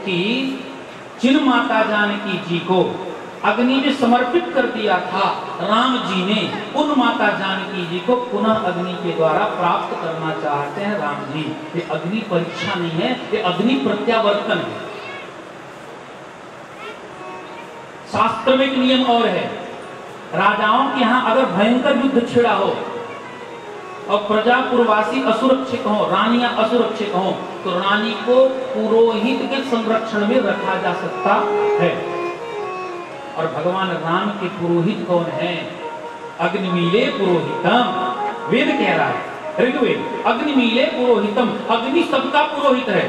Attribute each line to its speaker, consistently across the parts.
Speaker 1: कि जिन माता जानकी जी को अग्नि में समर्पित कर दिया था राम जी ने, उन माता जानकी जी को पुनः अग्नि के द्वारा प्राप्त करना चाहते हैं राम जी। ये अग्नि परीक्षा नहीं है, ये अग्नि प्रत्यावर्तन है। शास्त्र में एक नियम और है, राजाओं के यहाँ अगर भयंकर युद्ध छिड़ा हो और प्रजा पुरवासी असुरक्षित हो, रानियां असुरक्षित हो, तो रानी को पुरोहित के संरक्षण में रखा जा सकता है। और भगवान राम के पुरोहित कौन है? अग्निमीले पुरोहितम, वेद कह रहा है, ऋग्वेद, अग्निमीले पुरोहितम। अग्नि सबका पुरोहित है,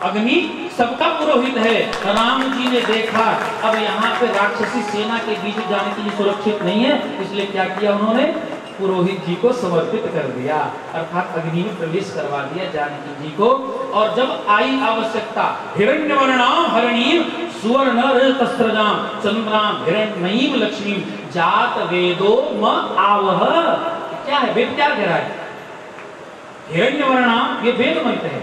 Speaker 1: अग्नि सबका पुरोहित है। राम जी ने देखा अब यहाँ पे राक्षसी सेना के बीच जाने के लिए सुरक्षित नहीं है, इसलिए क्या किया उन्होंने? पुरोहित जी को समर्पित कर दिया, अर्थात अग्नि में प्रवेश करवा दिया जानकी जी को। और जब आई आवश्यकता, हिरण्यवर्णाम हरणीम सुवर्ण रजतस्रजाम चंद्राम हिरण्मयीम लक्ष्मीम जात वेदो म आवह। क्या है? वेद क्या कह रहा है? हिरण्यवर्णाम, ये वेद मंत्र है।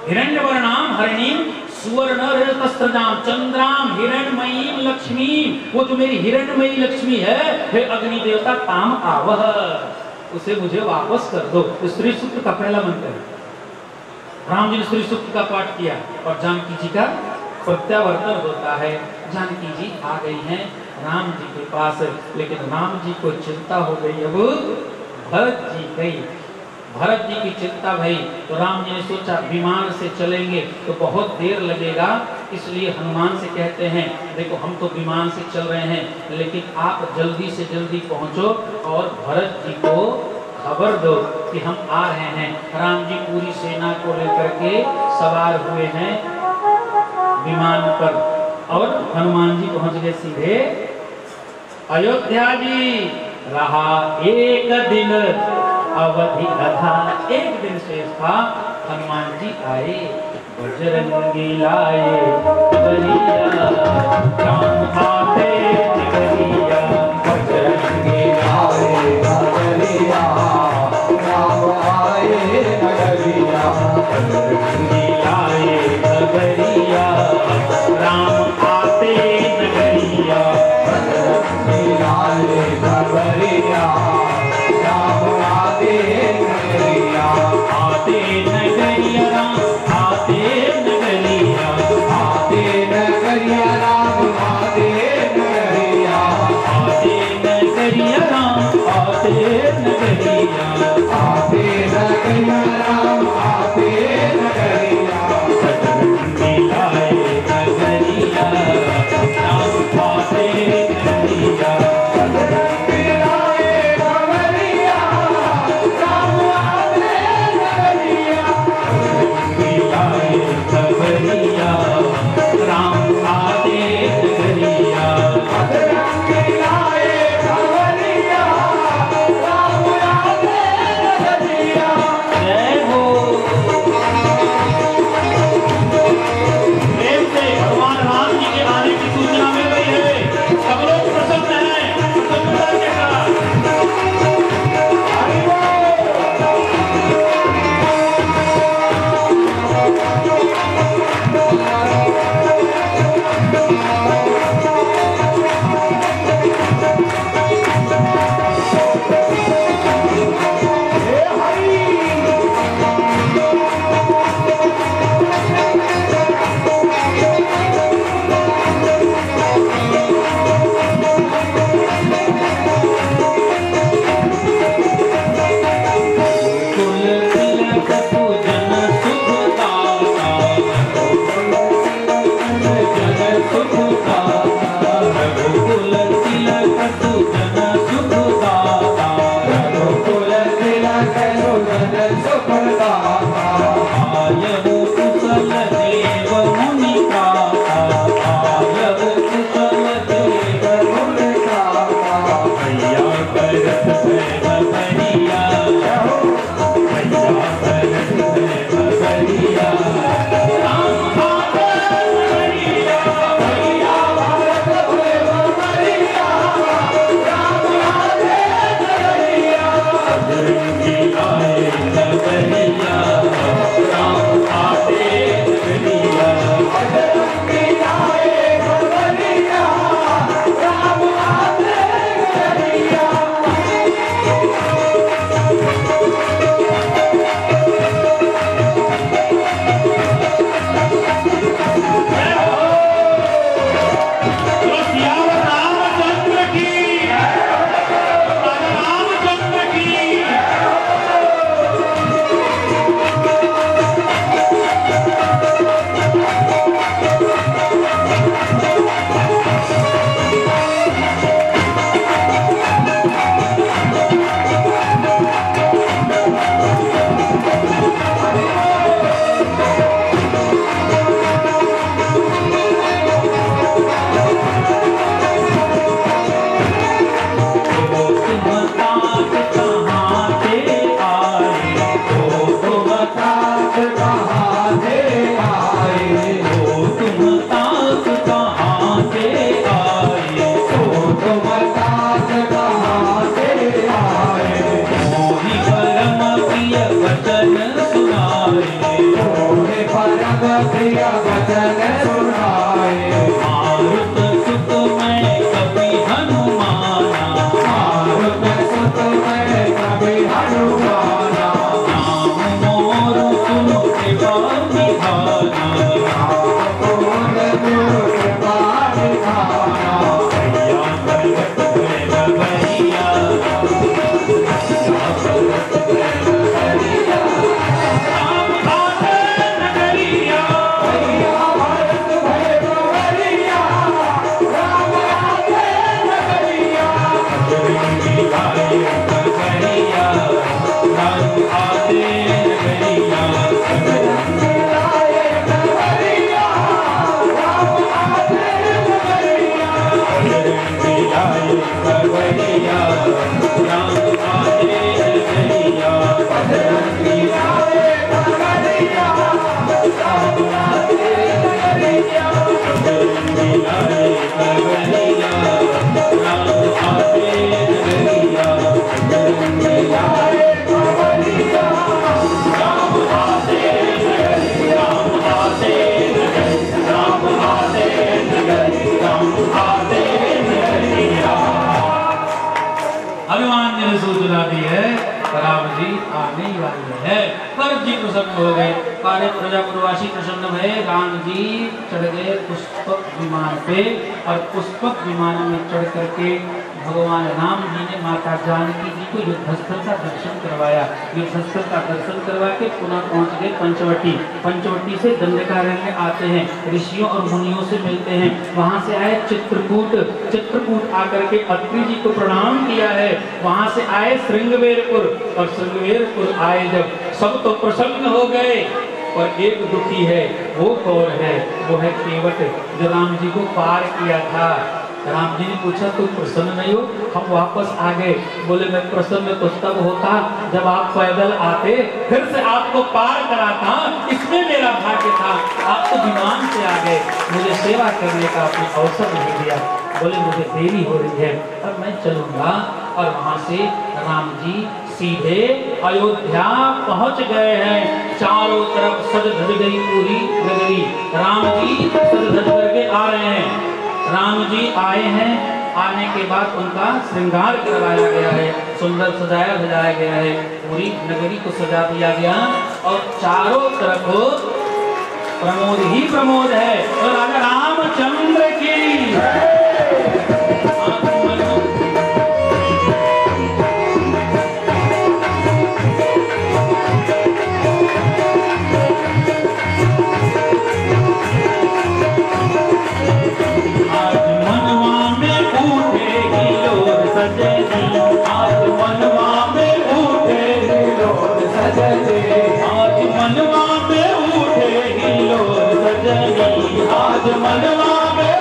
Speaker 1: हिरण्यवर्णाम हरणीम सुवर्ण रजतस्रजाम चंद्राम हिरण्मयीम लक्ष्मी, वो जो मेरी हिरण्मयी लक्ष्मी है, हे अग्नि देवता ताम आवह, उसे मुझे वापस कर दो। स्त्री सूक्त का पहला मंत्र है। राम जी ने स्त्री सूक्त का पाठ किया और जानकी जी का प्रत्यावर्तन होता है। जानकी जी आ गई हैं राम जी के पास, लेकिन राम जी को चिंता हो गई। अब भरत जी गई, भरत जी की चिंता भई, तो राम जी ने सोचा विमान से चलेंगे तो बहुत देर लगेगा, इसलिए हनुमान से कहते हैं देखो हम तो विमान से चल रहे हैं, लेकिन आप जल्दी से जल्दी पहुंचो और भरत जी को खबर दो कि हम आ रहे हैं। राम जी पूरी सेना को लेकर के सवार हुए हैं विमान पर और हनुमान जी पहुंच गए सीधे अयोध्या जी। रहा एक दिन अवधि अधा, एक दिन शेष था। हनुमान जी आए, बजरंगी लाए बलिया, राम आते बलिया, बजरंगी लाए बलिया, राम आए बलिया, बजरंगी लाए बलिया, राम आते नगरिया, बजरंगी लाए बलिया, राम आते नगरिया, आते नगरिया, राम आते नगरिया, आते नगरिया, राम आते नगरिया, आते नगरिया, राम आते नगरिया, आते नगरिया, राम आते नगरिया, बजरंगी लाए नगरिया, राम आते नगरिया, बजरंगी लाए नगरिया, राम आते नगरिया, बजरंगी लाए नगरिया, राम आते नगरिया, बजरंगी लाए नगरिया, राम आते नगरिया। जय हो। प्रेम से भगवान राम जी के आने की सूचना मिल रही है, सब लोग प्रसन्न हैं, प्रसन्नता के साथ। हरि बोल। राम
Speaker 2: प्रिय वचन सुनाए।
Speaker 1: मारुत सुत मैं कभी हनुमाना,
Speaker 2: मारुत सुत मैं कभी हनुमाना,
Speaker 1: नाम मोर तुम कृपा निधाना,
Speaker 2: मोर तुम कृपा निधाना।
Speaker 1: भैया भगत प्रेम भैया, राम आते नगरिया,
Speaker 2: भैया भरत भय बवरिया, राम आते नगरिया।
Speaker 1: बजरंगी आए नगरिया, राम आते नगरिया,
Speaker 2: बजरंगी आए नगरिया, राम आते नगरिया।
Speaker 1: बजरंगी आए नगरिया, राम आते नगरिया,
Speaker 2: बजरंगी आए नगरिया, राम आते नगरिया।
Speaker 1: बजरंगी आए नगरिया, राम आते नगरिया, बजरंगी आए
Speaker 2: नगरिया,
Speaker 1: राम आते नगरिया, राम आते नगरिया, राम आते नगरिया, राम आते नगरिया। हनुमान जी ने सूचना दी है राम जी आने ही वाले है। भरत जी प्रसन्न हो गए, सारे प्रजापुरवासी प्रसन्न भये। राम जी चढ़ गए पुष्पक विमान पे और पुष्पक विमान में चढ़ करके भगवान राम जी ने माता जानकी जी को युद्धस्थल का दर्शन करवाया। युद्धस्थल का दर्शन करवा के पुनः पहुंच गए पंचवटी। पंचवटी से दंडकारण्य आते हैं, ऋषियों और मुनियों से मिलते हैं। वहां से आए चित्रकूट, चित्रकूट आकर के अत्रि जी को प्रणाम किया है। वहां से आए श्रृंगवेरपुर और श्रृंगवेरपुर आए जब सब तो प्रसन्न हो गए और एक दुखी है। वो कौन है? वो है केवट जो राम जी को पार किया था। राम जी ने पूछा तुम प्रसन्न नहीं हो? हम वापस आ गए। बोले मैं प्रसन्न तो तब होता जब आप पैदल आते, फिर से आपको पार कराता, इसमें मेरा भाग्य था। आप तो विमान से आ गए, मुझे सेवा करने का आपने अवसर नहीं दिया। बोले मुझे देरी हो रही है, अब मैं चलूंगा। और वहां से राम जी सीधे अयोध्या पहुंच गए हैं। चारों तरफ सज धज गई पूरी नगरी। राम जी सज धज करके आ रहे हैं। राम जी आए हैं, आने के बाद उनका श्रृंगार करवाया गया है, सुंदर सजाया सजाया गया है, पूरी नगरी को सजा दिया गया और चारों तरफ प्रमोद ही प्रमोद है। और राजा रामचंद्र की
Speaker 2: आज मनवा में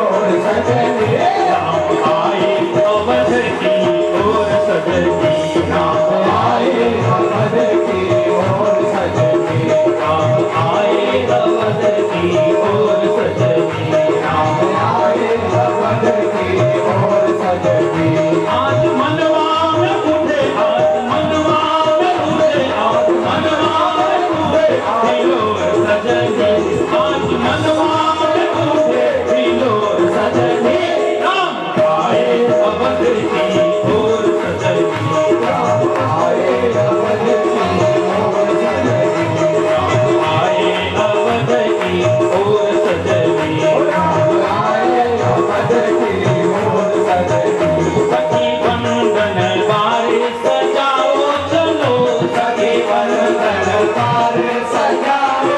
Speaker 2: और सजनी,
Speaker 1: राम आए अवध की ओर सजनी,
Speaker 2: राम आए अवध की ओर सजनी,
Speaker 1: राम आए अवध की ओर सजनी,
Speaker 2: राम आए अवध की ओर सजनी।
Speaker 1: आज मनवा में उठे, आज मनवा में उठे, आज मनवा में उठे हिलोर सजनी, आज मनवा में उठे हिलोर सजनी, राम आए अवध की ओर सजनी,
Speaker 2: राम आए अवध की ओर सजनी,
Speaker 1: राम आए अवध की ओर सजनी,
Speaker 2: राम आए अवध की ओर सजनी।
Speaker 1: सखी बंधन बारिश सजाओ चलो, सखी बंधन
Speaker 2: बार सजाओ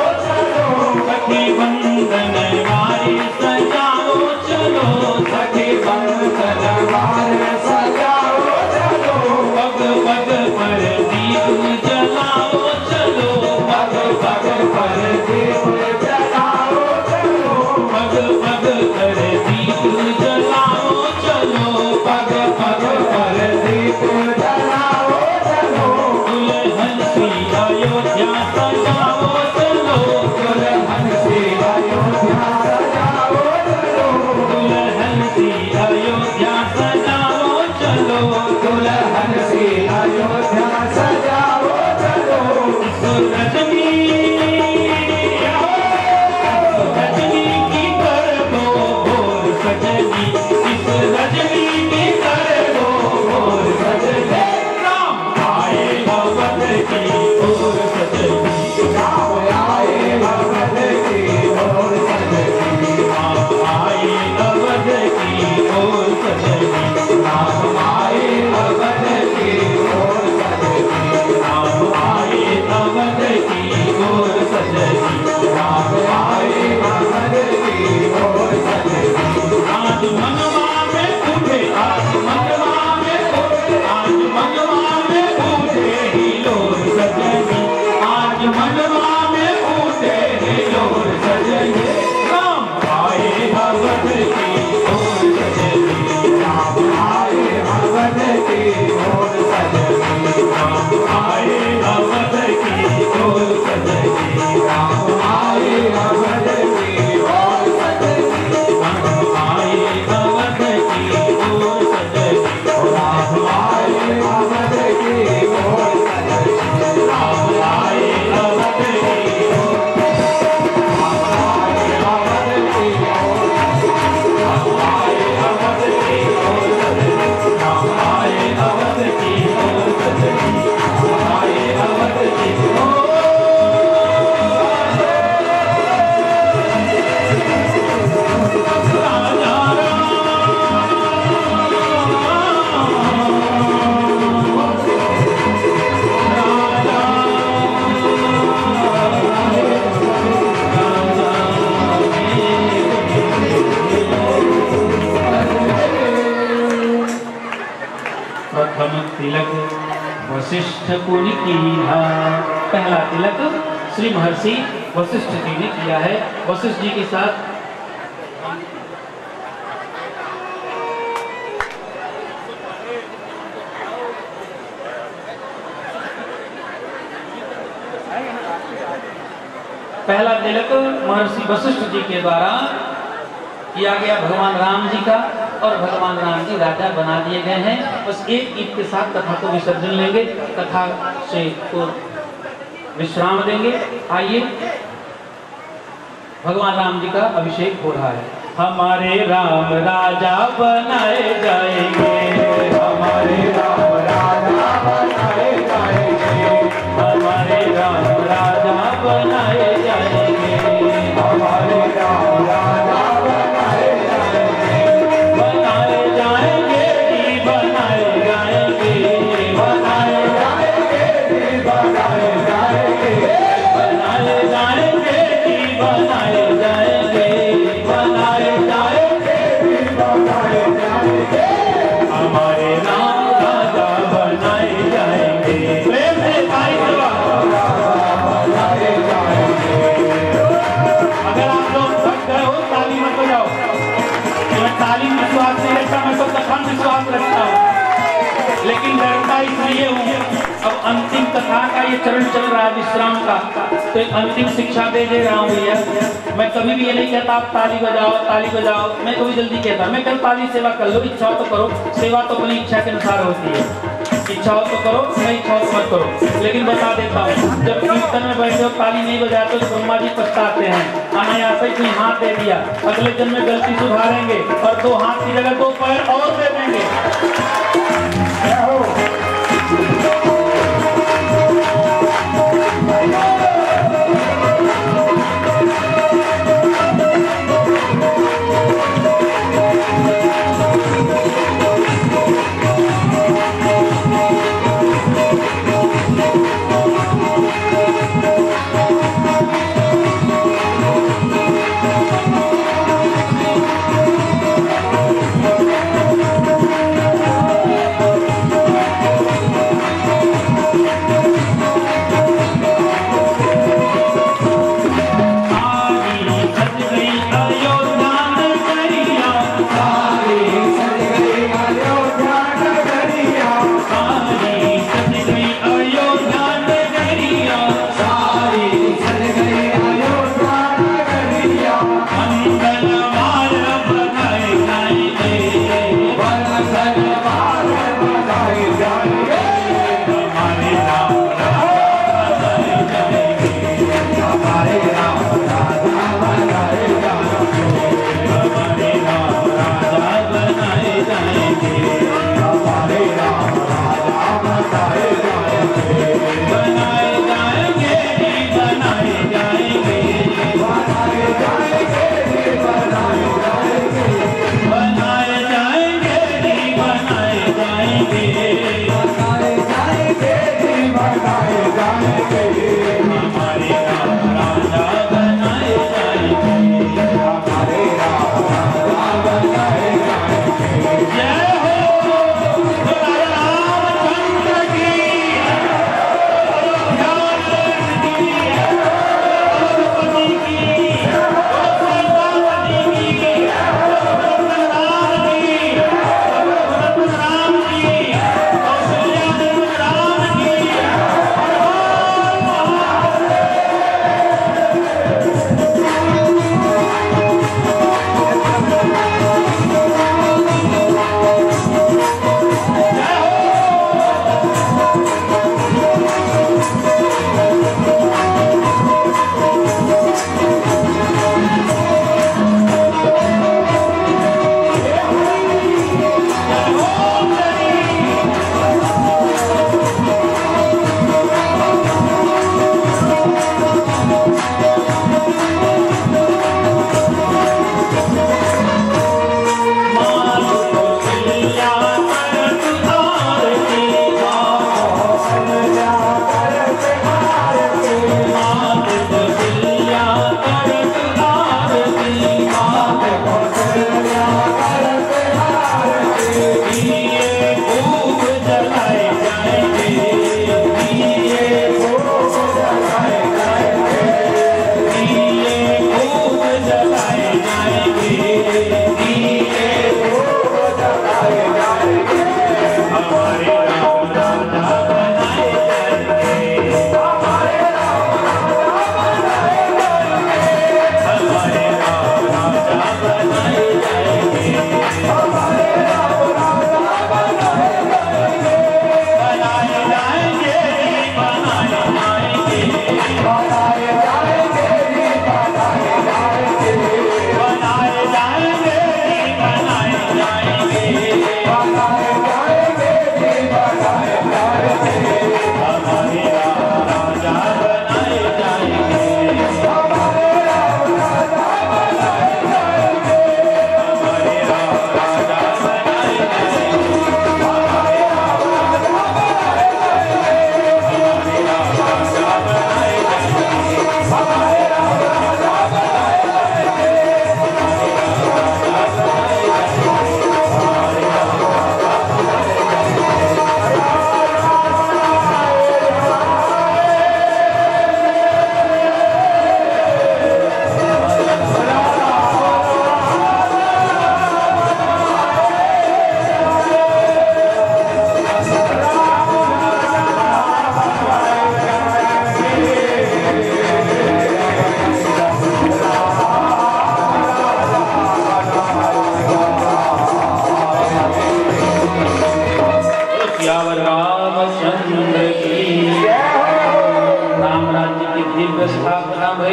Speaker 1: तिलक वशिष्ठ पुनि कीन्हा। पहला तिलक श्री महर्षि वशिष्ठ जी ने किया है। वशिष्ठ जी के साथ पहला तिलक महर्षि वशिष्ठ जी के द्वारा किया गया भगवान राम जी का, और भगवान राम जी राजा बना दिए गए हैं। बस एक गीत के साथ कथा को विसर्जन लेंगे, कथा से को विश्राम देंगे। आइए, भगवान राम जी का अभिषेक हो रहा है। हमारे राम राजा बनाए जाएंगे,
Speaker 2: हमारे राम राजा बनाए जाएंगे,
Speaker 1: हमारे राम राजा बनाए जाएंगे,
Speaker 2: हमारे राम राजा बनाए जाएंगे,
Speaker 1: बनाए जाएंगे जी बनाए जाएंगे,
Speaker 2: बनाए जाएंगे जी बनाए जाएंगे,
Speaker 1: बनाए जाएंगे जी बनाए जाएंगे,
Speaker 2: बनाए जाएंगे जी बनाए जाएंगे,
Speaker 1: हमारे राम राजा बनाए जाएंगे। प्रेम से ताली
Speaker 2: बनाए जाएंगे।
Speaker 1: अगर आप लोग थक गए हो ताली मत बजाओ। मैं ताली में विश्वास नहीं रखता, मैं तो कथा में विश्वास रखता हूँ, लेकिन डरता इसलिए हूँ। अब अंतिम कथा का ये चरण चल रहा है विश्राम का, तो एक अंतिम शिक्षा दे रहा हूँ भैया। मैं कभी भी ये नहीं कहता आप ताली बजाओ ताली बजाओ, मैं कभी जल्दी कहता मैं कल ताली सेवा कर लो, इच्छा हो तो करो, सेवा तो अपनी इच्छा के अनुसार होती है, इच्छा हो तो करो, नहीं इच्छा हो तो मत करो। लेकिन बता देता हूँ, जब कीर्तन में बैठे हो ताली नहीं बजाते तो ब्रह्मा जी पछताते हैं, अनायास ही कोई हाथ दे दिया, अगले जन्म में गलती सुधारेंगे और 2 हाथ की जगह 2 पैर और दे देंगे।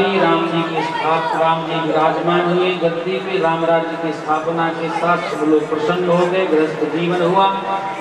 Speaker 1: हुई, राम जी विराजमान हुए गद्दी पे, राम राज्य की स्थापना के साथ सब लोग प्रसन्न हो गए, गृहस्थ जीवन हुआ।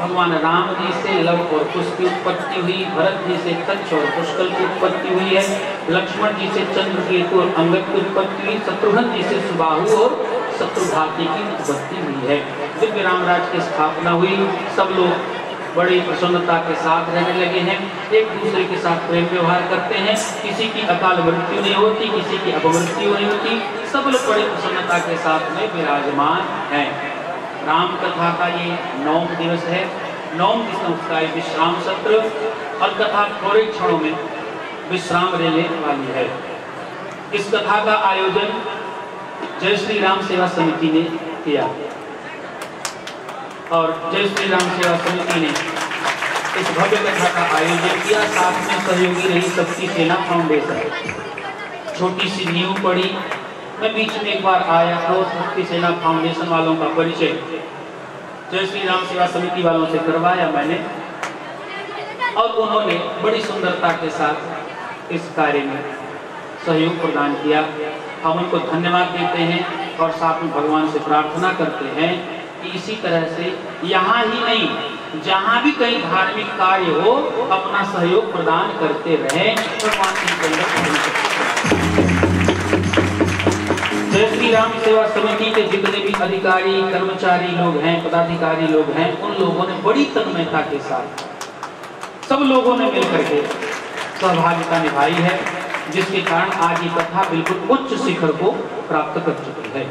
Speaker 1: भगवान राम जी से लव और कुश की उत्पत्ति हुई, भरत जी से कच्छ और पुष्कल की उत्पत्ति हुई है, लक्ष्मण जी से चंद्रकेतु और अंगद की उत्पत्ति हुई, शत्रुघ्न जी से सुबाहु और शत्रुघाती की उत्पत्ति हुई है। दिव्य रामराज की स्थापना हुई, सब लोग बड़ी प्रसन्नता के साथ रहने लगे हैं, एक दूसरे के साथ प्रेम व्यवहार करते हैं, किसी की अकाल मृत्यु नहीं होती, किसी की अपमृत्यु नहीं होती, सब लोग बड़ी प्रसन्नता के साथ में विराजमान हैं। राम कथा का ये 9वां दिवस है, 9 दिवस का विश्राम सत्र, और कथा थोड़े क्षणों में विश्राम लेने वाली है। इस कथा का आयोजन जय श्री राम सेवा समिति ने किया, और जय श्री राम सेवा समिति ने इस भव्य कथा का आयोजन किया। साथ में सहयोगी रही शक्ति सेना फाउंडेशन। छोटी सी नींव पड़ी, मैं बीच में एक बार आया तो शक्ति सेना फाउंडेशन वालों का परिचय जय श्री राम सेवा समिति वालों से करवाया मैंने, और उन्होंने बड़ी सुंदरता के साथ इस कार्य में सहयोग प्रदान किया। हम उनको धन्यवाद देते हैं और साथ में भगवान से प्रार्थना करते हैं कि इसी तरह से यहाँ ही नहीं, जहाँ भी कहीं धार्मिक कार्य हो, अपना सहयोग प्रदान करते रहें। भगवान जय श्री राम सेवा समिति के जितने भी अधिकारी, कर्मचारी लोग हैं, पदाधिकारी लोग हैं, उन लोगों ने बड़ी तन्मयता के साथ सब लोगों ने मिलकर के सहभागिता निभाई है, जिसके कारण आज ये कथा बिल्कुल उच्च शिखर को प्राप्त कर चुकी है।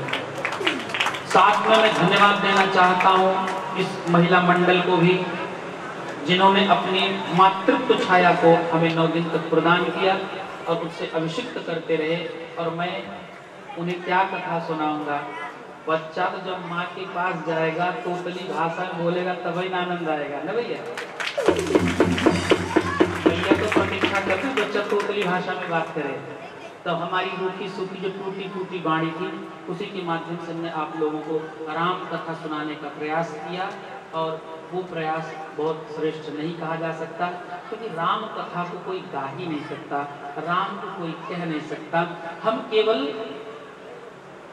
Speaker 1: साथ में मैं धन्यवाद देना चाहता हूँ इस महिला मंडल को भी, जिन्होंने अपनी मातृत्व छाया को हमें 9 दिन तक प्रदान किया और उससे अभिषिक्त करते रहे। और मैं उन्हें क्या कथा सुनाऊंगा, बच्चा तो जब माँ के पास जाएगा तोतली भाषा में बोलेगा तभी आनंद आएगा ना भैया। भैया तो प्रतीक्षा करते बच्चा तोतली भाषा में बात करे। तो हमारी रूखी सूखी जो टूटी फूटी वाणी थी, उसी के माध्यम से हमने आप लोगों को राम कथा सुनाने का प्रयास किया, और वो प्रयास बहुत श्रेष्ठ नहीं कहा जा सकता, क्योंकि राम कथा को कोई गा ही नहीं सकता, राम को कोई कह नहीं सकता। हम केवल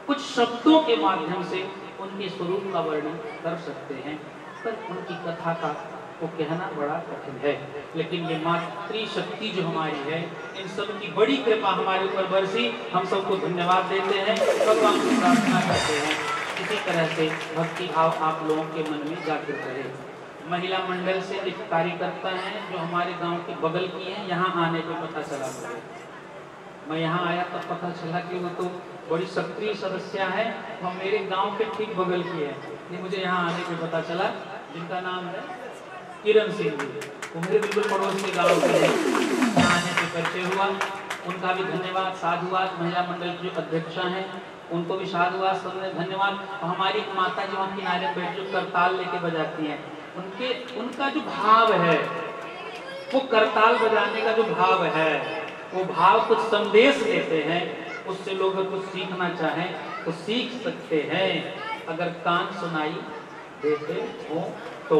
Speaker 1: कुछ शब्दों के माध्यम से उनके स्वरूप का वर्णन कर सकते हैं, पर उनकी कथा का वो कहना बड़ा कठिन है। लेकिन ये मातृ शक्ति जो हमारी है, इन सब की बड़ी कृपा हमारे ऊपर बरसी, हम सबको धन्यवाद देते हैं, भगवान से प्रार्थना करते हैं इसी तरह से भक्ति भाव आप लोगों के मन में जागृत रहे। महिला मंडल से एक कार्यकर्ता है जो हमारे गांव के बगल की है, यहाँ आने पे पता चला मुझे, मैं यहाँ आया तब पता चला कि वो तो बड़ी सक्रिय सदस्य है, वो मेरे गांव के ठीक बगल की है। ये मुझे यहाँ आने पे पता चला, जिनका नाम है किरण सिंह जी, वो मेरे बिल्कुल पड़ोस के गाँव के हैं। आने से परिचय हुआ, उनका भी धन्यवाद। साधुवाद महिला मंडल की जो अध्यक्षा हैं उनको भी साधुवाद, सबने धन्यवाद। और हमारी माता जी वहाँ किनारे बैठ जो करताल लेके बजाती हैं, उनका जो भाव है, वो करताल बजाने का जो भाव है, वो भाव कुछ संदेश देते हैं, उससे लोग अगर कुछ सीखना चाहें तो सीख सकते हैं, अगर कान सुनाई देते हो तो।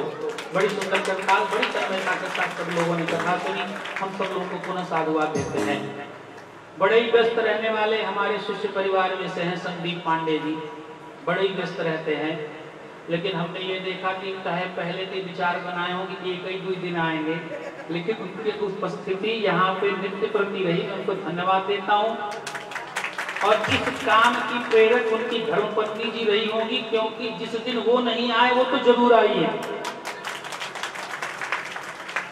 Speaker 1: बड़ी सुंदर करताल, बड़ी तन्मयता के साथ सब लोगों ने कथा सुनी, हम सब लोगों को पुनः साधुवाद देते हैं। बड़े ही व्यस्त रहने वाले हमारे शिष्य परिवार में से हैं संदीप पांडे जी, बड़े ही व्यस्त रहते हैं, लेकिन हमने ये देखा कि चाहे पहले से विचार बनाए हों कि 1-2 दिन आएंगे, लेकिन उनकी उपस्थिति यहाँ पे नित्य प्रति रही, मैं उनको धन्यवाद देता हूँ। और इस काम की प्रेरक उनकी धर्मपत्नी जी रही होंगी, क्योंकि जिस दिन वो नहीं आए वो तो जरूर आई है,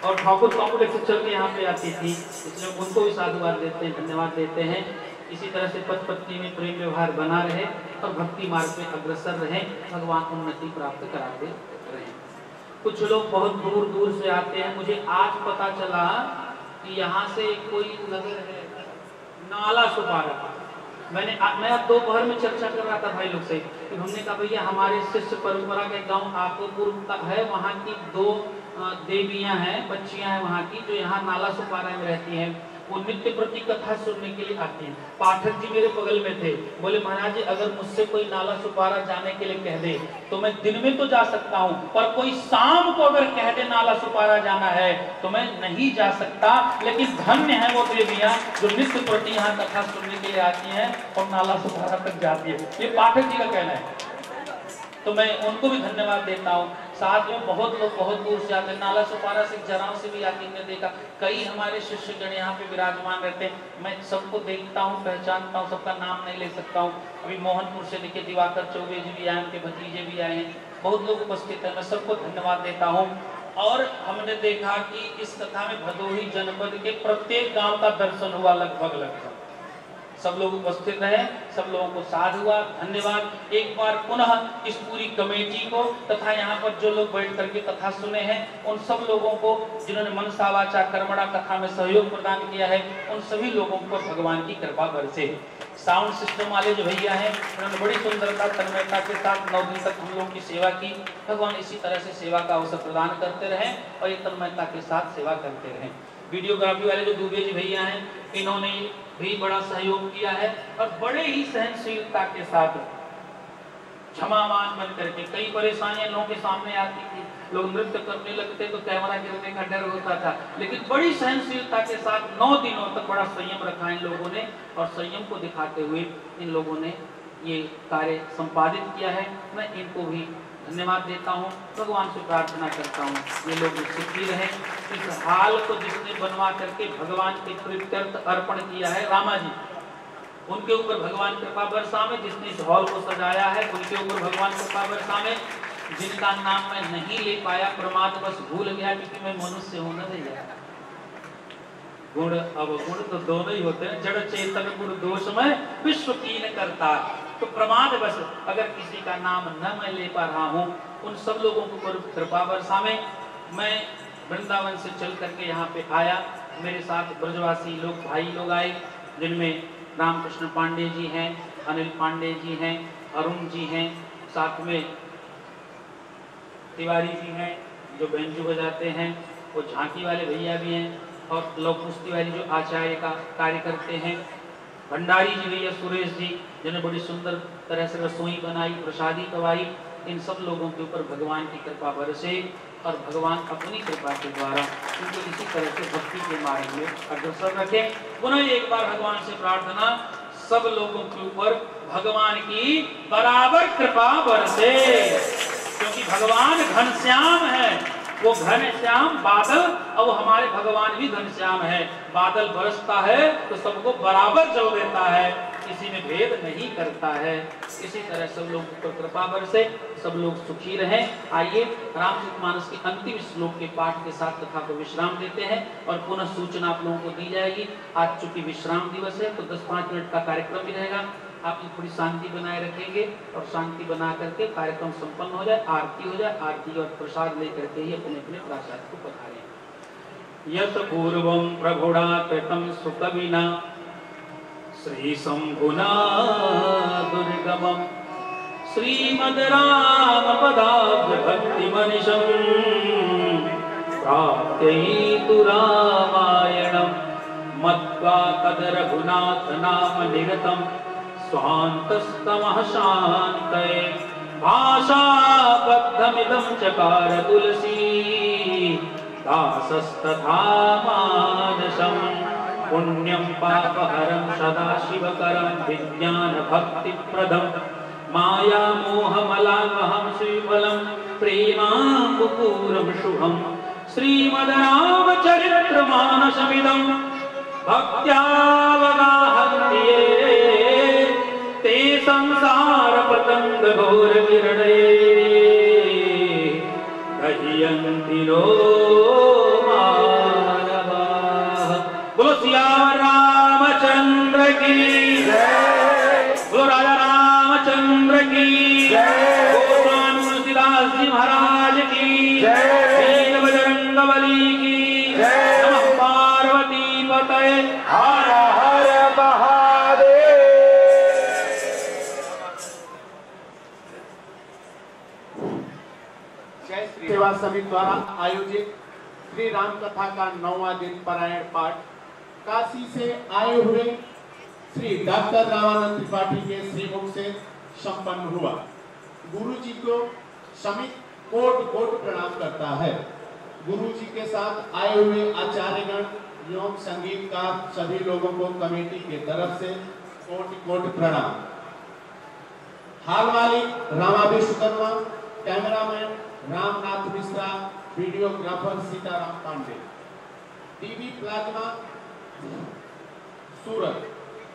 Speaker 1: और ठाकुर कॉम्प्लेक्स से चल के यहाँ पे आती थी, इसलिए उनको भी साधुवाद देते हैं, धन्यवाद देते हैं। इसी तरह से पति पत्नी में प्रेम व्यवहार बना रहे और भक्ति मार्ग में अग्रसर रहे, भगवान उन्नति प्राप्त कराते रहे। कुछ लोग बहुत दूर दूर से आते हैं, मुझे आज पता चला कि यहाँ से कोई नगर है नाला सुपारा। मैं अब दोपहर में चर्चा कर रहा था भाई लोग से, कि हमने कहा भैया हमारे शिष्य परंपरा के गांव आकोपुर का है, वहाँ की 2 देवियां हैं, बच्चियां हैं वहाँ की, जो यहाँ नाला सुपारा में रहती हैं। वो नित्य प्रति कथा सुनने के लिए आती हैं। पाठक जी मेरे बगल में थे, बोले महाराज जी अगर मुझसे कोई नाला सुपारा जाने के लिए कह दे तो मैं दिन में तो जा सकता हूँ, पर कोई शाम को अगर कह दे नाला सुपारा जाना है तो मैं नहीं जा सकता। लेकिन धन्य है वो देवियाँ जो नित्य प्रति यहाँ कथा सुनने के लिए आती हैं और नाला सुपारा तक जाती है। ये पाठक जी का कहना है, तो मैं उनको भी धन्यवाद देता हूँ। साथ में बहुत लोग बहुत दूर से आते हैं, नाला सुपारा से जराव से भी आके हमने देखा, कई हमारे शिष्यगण यहाँ पे विराजमान रहते हैं। मैं सबको देखता हूँ, पहचानता हूँ, सबका नाम नहीं ले सकता हूँ। अभी मोहनपुर से देखिए दिवाकर चौबे जी भी आए, उनके भतीजे भी आए हैं, बहुत लोग उपस्थित है, मैं सबको धन्यवाद देता हूँ। और हमने देखा कि इस कथा में भदोही जनपद के प्रत्येक गाँव का दर्शन हुआ, लगभग सब लोग उपस्थित रहे, सब लोगों को साध हुआ, धन्यवाद। एक बार पुनः इस पूरी कमेटी को तथा यहाँ पर जो लोग बैठ करके कथा सुने हैं उन सब लोगों को, जिन्होंने मनसा वाचा कर्मणा कथा में सहयोग प्रदान किया है, उन सभी लोगों पर भगवान की कृपा बरसे। साउंड सिस्टम वाले जो भैया हैं उन्होंने बड़ी सुंदरता तन्मयता के साथ 9 दिन तक हम लोग की सेवा की। भगवान इसी तरह से सेवा का अवसर प्रदान करते रहे और ये तन्मयता के साथ सेवा करते रहे। वीडियोग्राफी वाले जो दुबे जी भैया हैं, इन्होंने भी बड़ा सहयोग किया है और बड़े ही सहनशीलता के साथ क्षमावान बन करके, कई परेशानियां लोगों के सामने आती थी, लोग नृत्य करने लगते तो कैमरा गिरने का डर होता था, लेकिन बड़ी सहनशीलता के साथ 9 दिनों तक बड़ा संयम रखा इन लोगों ने और संयम को दिखाते हुए इन लोगों ने ये कार्य संपादित किया है। मैं इनको भी धन्यवाद देता हूँ, भगवान से प्रार्थना करता हूँ ये लोग सुखी रहे। इस हाल को जिसने बनवा करके भगवान के प्रीत्यर्थ अर्पण किया है, रामा जी, उनके ऊपर भगवान कृपा बरसावे। जिसने इस हॉल को सजाया है उनके ऊपर भगवान कृपा बरसावे। जिनका नाम मैं नहीं ले पाया, प्रमाद बस भूल गया क्योंकि मैं मनुष्य हूं ना भैया। गुण अवगुण तो दोनों ही होते हैं, जड़ चेतन गुण दोष में विश्व कीन करता। तो प्रमाद बस अगर किसी का नाम न मैं ले पा रहा हूँ, उन सब लोगों को कृपा बरसावे। मैं वृंदावन से चल करके यहाँ पे आया, मेरे साथ ब्रजवासी लोग भाई लोग आए, जिनमें रामकृष्ण पांडे जी हैं, अनिल पांडे जी हैं, अरुण जी हैं, साथ में तिवारी जी हैं जो बेंजू बजाते हैं, वो झांकी वाले भैया भी हैं, और लव कुश्ती वाली जो आचार्य का कार्य करते हैं, भंडारी जी भैया, सुरेश जी जिन्होंने बड़ी सुंदर तरह से रसोई बनाई, प्रसादी कवाई। इन सब लोगों के ऊपर भगवान की कृपा बरसे और भगवान अपनी कृपा के द्वारा उनको इसी तरह से भक्ति के मार्ग में अग्रसर रखे। पुनः एक बार भगवान से प्रार्थना, सब लोगों के ऊपर भगवान की बराबर कृपा बरसे, क्योंकि भगवान घनश्याम है, वो घनश्याम बादल, और हमारे भगवान भी घनश्याम है। बादल बरसता है तो सबको बराबर जल देता है, किसी में भेद नहीं करता है। इसी तरह सब लोग पर कृपा बरसे, सब लोग सुखी रहें। आइए रामचरितमानस के अंतिम श्लोक के पाठ के साथ कथा को विश्राम देते हैं और पुनः सूचना आप लोगों को दी जाएगी। आज चूंकि विश्राम दिवस है तो 10-5 मिनट का कार्यक्रम भी रहेगा। आप थोड़ी शांति बनाए रखेंगे और शांति बना करके कार्यक्रम संपन्न हो जाए, आरती हो जाए, आरती और प्रसाद लेकर के ही अपने अपने प्रासाद को पधारें। यत् पूर्वं प्रभुणा कृतं सुकविना श्री शंभुना दुर्गमं श्रीमद् राम पदाब्ज भक्ति मनिषं प्राप्त्यैतु रामायणं मत्वा तद रघुनाथ नाम निरतं स्वान्तस्तमः शान्तये भाषाबद्धमिदं चकार तुलसी दासस्तथा मानसं पुण्यं पापहरं सदाशिवकरं विज्ञानभक्तिप्रदं मायामोहमलामहं श्रीफलं प्रेमाम्बुपूरं शुभं श्रीमद्रामचरितमानसमिदं भक्त्यावगाहन्ति ये ते संसारपतङ्गघोरविरणे दह्यन्ति नो मानवाः। बोलो सियावर रामचंद्र की जय, बोलो राजा रामचंद्र की जय, भगवान तुलसीदास जी महाराज की जय, बजरंगबली की जय, नमः पार्वती पतये हर हर महादेव।
Speaker 3: सेवा समिति द्वारा आयोजित श्री राम कथा का 9वां दिन पारायण पाठ काशी से आए हुए श्री डॉक्टर रामानंद त्रिपाठी के श्रीमुख से संपन्न हुआ। गुरु जी को समित कोट कोट प्रणाम करता है। गुरु जी के साथ आए हुए आचार्यगण एवं संगीतकार सभी लोगों को कमेटी के तरफ से कोट कोट प्रणाम। हाल वाली Rama Vishwakarma, cameraman Ramnath Mishra, videographer Sitaram Pandey, TV plasma Surat,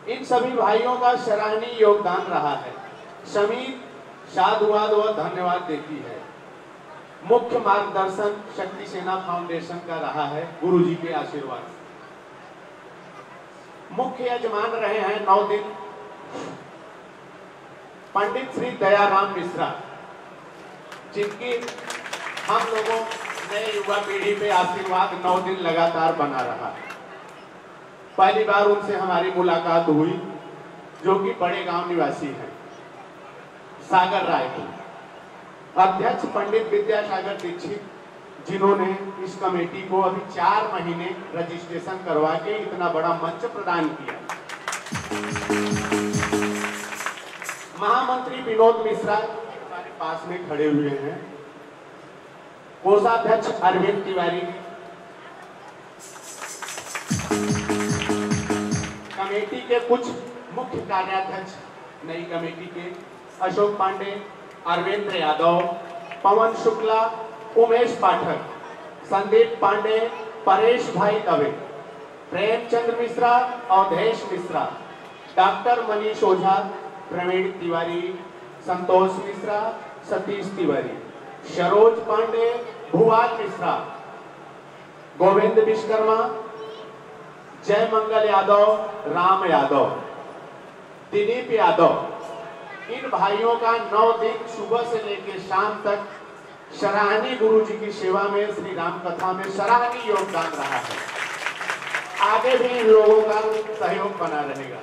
Speaker 3: इन सभी भाइयों का सराहनीय योगदान रहा है। समिति साधुवाद व धन्यवाद देती है। मुख्य मार्गदर्शन शक्ति सेना फाउंडेशन का रहा है गुरु जी के आशीर्वाद। मुख्य यजमान रहे हैं 9 दिन पंडित श्री दयाराम मिश्रा, जिनकी हम लोगों नए युवा पीढ़ी पे आशीर्वाद 9 दिन लगातार बना रहा। पहली बार उनसे हमारी मुलाकात हुई, जो कि बड़े गांव निवासी हैं, सागर राय की। अध्यक्ष पंडित विद्यासागर दीक्षित, जिन्होंने इस कमेटी को अभी 4 महीने रजिस्ट्रेशन करवा के इतना बड़ा मंच प्रदान किया। महामंत्री विनोद मिश्रा हमारे पास में खड़े हुए हैं। कोषाध्यक्ष अरविंद तिवारी, कमेटी के कुछ मुख्य कार्याध्यक्ष नई कमेटी के अशोक पांडे, अरविंद यादव, पवन शुक्ला, उमेश पाठक, संदीप पांडे, परेश भाई दवे, प्रेमचंद्र मिश्रा, अवधेश मिश्रा, डॉक्टर मनीष ओझा, प्रवीण तिवारी, संतोष मिश्रा, सतीश तिवारी, सरोज पांडे, भुवाल मिश्रा, गोविंद विश्वकर्मा, जय मंगल यादव, राम यादव, दिलीप यादव। इन भाइयों का 9 दिन सुबह से लेकर शाम तक सराहनीय गुरु जी की सेवा में, श्री राम कथा में सराहनीय योगदान रहा है। आगे भी इन लोगों का सहयोग बना रहेगा।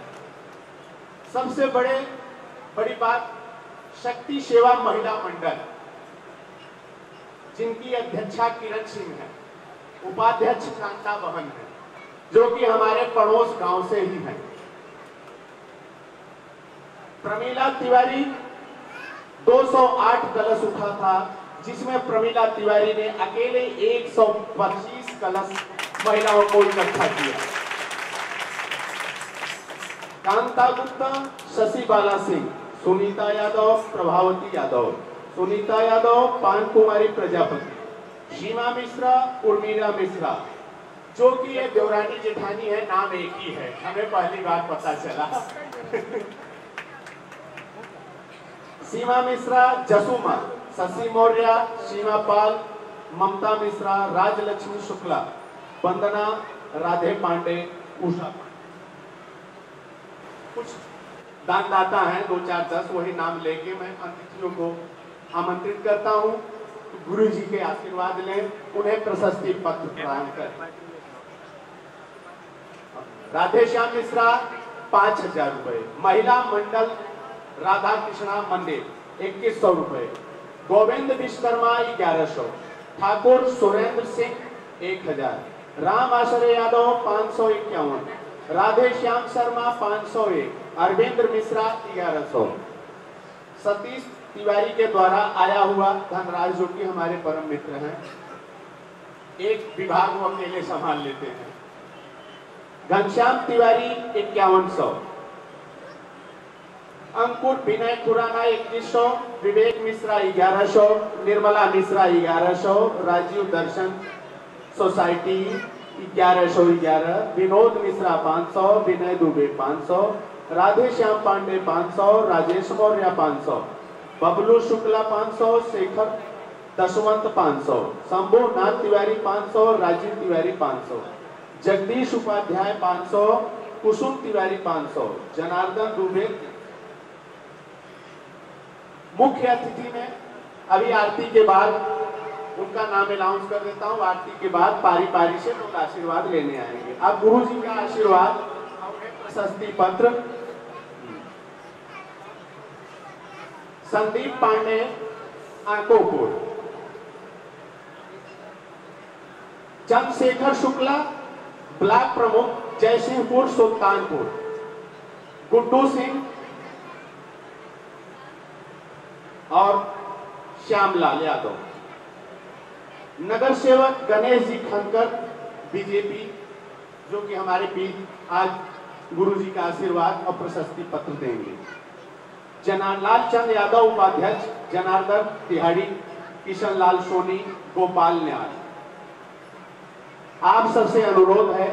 Speaker 3: सबसे बड़ी बात, शक्ति सेवा महिला मंडल, जिनकी अध्यक्षा किरण सिंह है, उपाध्यक्ष कांता बहन है, जो कि हमारे पड़ोस गांव से ही हैं। प्रमीला तिवारी 208 कलश उठा था, जिसमें प्रमीला तिवारी ने अकेले 125 कलश महिलाओं को इकट्ठा किया। कांता गुप्ता, शशि बाला सिंह, सुनीता यादव, प्रभावती यादव, सुनीता यादव, पान कुमारी प्रजापति, सीमा मिश्रा, उर्मिला मिश्रा, जो कि ये देवरानी जेठानी है, नाम एक ही है, हमें पहली बार पता चला। सीमा मिश्रा, जसुमा, शशि मौर्य, सीमा पाल, ममता मिश्रा, राजलक्ष्मी शुक्ला, वंदना, राधे पांडे, उषा। कुछ दानदाता हैं 2, 4, 10, वही नाम लेके मैं अतिथियों को आमंत्रित करता हूं। तो गुरु जी के आशीर्वाद लें, उन्हें प्रशस्ति पत्र प्रदान कर। राधे श्याम मिश्रा 5000 रुपए, महिला मंडल राधा कृष्णा मंदिर 2100 रुपए, गोविंद विश्वकर्मा 1100, ठाकुर सुरेंद्र सिंह 1000, राम आश्रय यादव 551, राधे श्याम शर्मा 501, अरविंद मिश्रा 1100। सतीश तिवारी के द्वारा आया हुआ धनराज, जो कि हमारे परम मित्र हैं, एक विभाग वो अकेले संभाल लेते हैं। घनश्याम तिवारी 5100, अंकुर विनय खुराना 2100, विवेक मिश्रा 1100, निर्मला मिश्रा 1100, राजीव दर्शन सोसाइटी 1111, विनोद मिश्रा 500, विनय दुबे 500, राधे श्याम पांडे 500, राजेश मौर्य 500, बबलू शुक्ला 500, शेखर दशवंत 500, शंभू नाथ तिवारी 500, राजीव तिवारी 500, जगदीश उपाध्याय 500, कुसुम तिवारी 500, जनार्दन दुबे। मुख्य अतिथि में अभी आरती के बाद उनका नाम अनाउंस कर देता हूं। आरती के बाद पारी पारी से लोग आशीर्वाद लेने आएंगे। अब गुरु जी का आशीर्वाद, प्रशस्ति पत्र। संदीप पांडे, आंकोपुर, चंद्रशेखर शुक्ला, ब्लॉक प्रमुख जयसिंहपुर सुल्तानपुर, गुड्डू सिंह और श्यामलाल यादव। नगर सेवक गणेश जी खनकर बीजेपी, जो कि हमारे बीच आज गुरु जी का आशीर्वाद और प्रशस्ति पत्र देंगे। जनार्दन चंद यादव उपाध्यक्ष, जनार्दन तिहाड़ी, किशन लाल सोनी, गोपाल न्याल। आप सबसे अनुरोध है